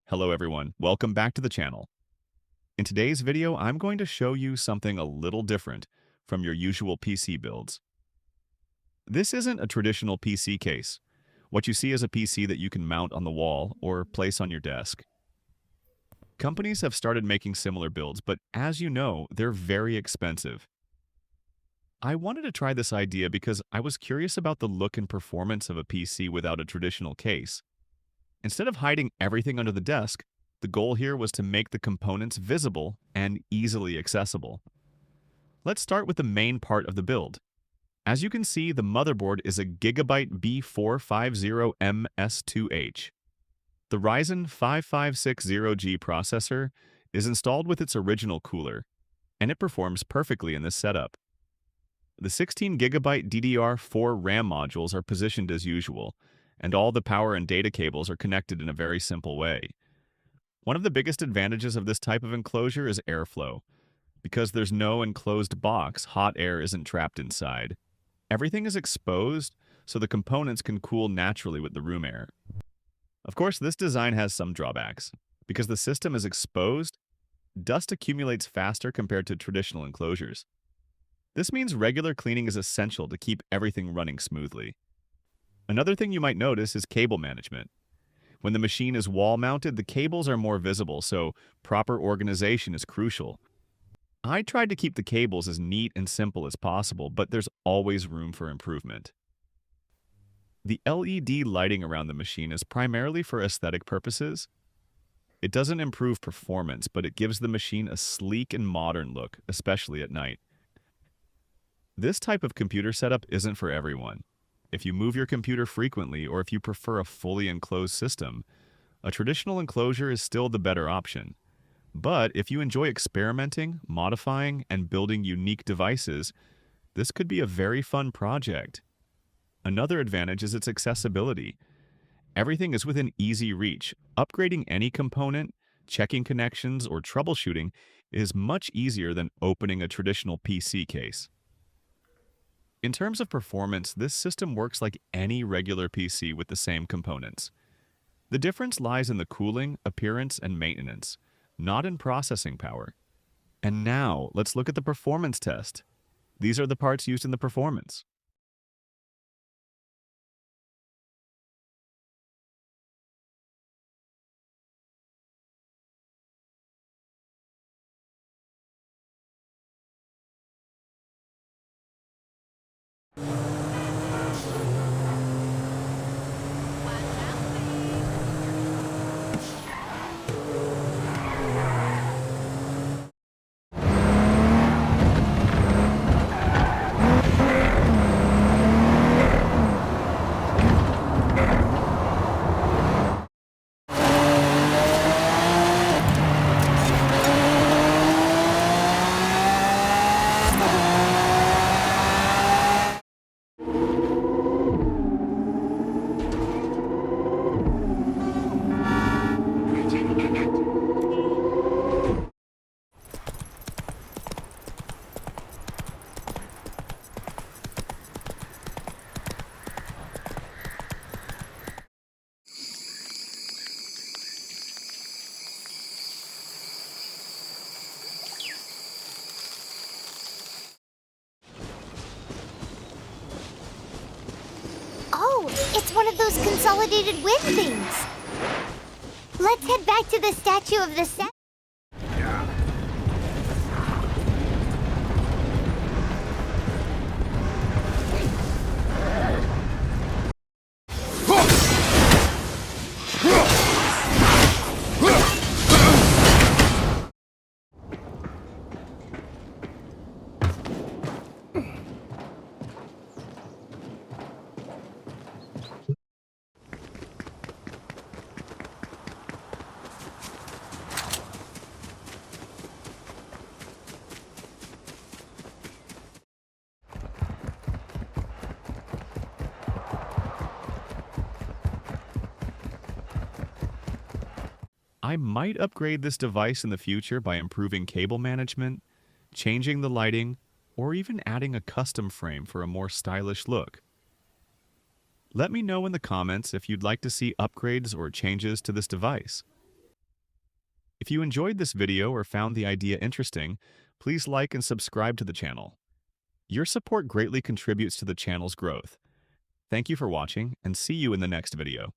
Hello everyone, welcome back to the channel. In today's video, I'm going to show you something a little different from your usual PC builds. This isn't a traditional PC case. What you see is a PC that you can mount on the wall or place on your desk. Companies have started making similar builds, but as you know, they're very expensive. I wanted to try this idea because I was curious about the look and performance of a PC without a traditional case. Instead of hiding everything under the desk, the goal here was to make the components visible and easily accessible. Let's start with the main part of the build. As you can see, the motherboard is a Gigabyte B450 MS2H. The Ryzen 5600G processor is installed with its original cooler, and it performs perfectly in this setup. The 16GB DDR4 RAM modules are positioned as usual, and all the power and data cables are connected in a very simple way. One of the biggest advantages of this type of enclosure is airflow. Because there's no enclosed box, hot air isn't trapped inside. Everything is exposed, so the components can cool naturally with the room air. Of course, this design has some drawbacks. Because the system is exposed, dust accumulates faster compared to traditional enclosures. This means regular cleaning is essential to keep everything running smoothly. Another thing you might notice is cable management. When the machine is wall-mounted, the cables are more visible, so proper organization is crucial. I tried to keep the cables as neat and simple as possible, but there's always room for improvement. The LED lighting around the machine is primarily for aesthetic purposes. It doesn't improve performance, but it gives the machine a sleek and modern look, especially at night. This type of computer setup isn't for everyone. If you move your computer frequently or if you prefer a fully enclosed system, a traditional enclosure is still the better option. But if you enjoy experimenting, modifying, and building unique devices, this could be a very fun project. Another advantage is its accessibility. Everything is within easy reach. Upgrading any component, checking connections, or troubleshooting is much easier than opening a traditional PC case. In terms of performance, this system works like any regular PC with the same components. The difference lies in the cooling, appearance, and maintenance, not in processing power. And now, let's look at the performance test. These are the parts used in the performance. Oh, it's one of those consolidated win things. Let's head back to the statue of the set. I might upgrade this device in the future by improving cable management, changing the lighting, or even adding a custom frame for a more stylish look. Let me know in the comments if you'd like to see upgrades or changes to this device. If you enjoyed this video or found the idea interesting, please like and subscribe to the channel. Your support greatly contributes to the channel's growth. Thank you for watching, and see you in the next video.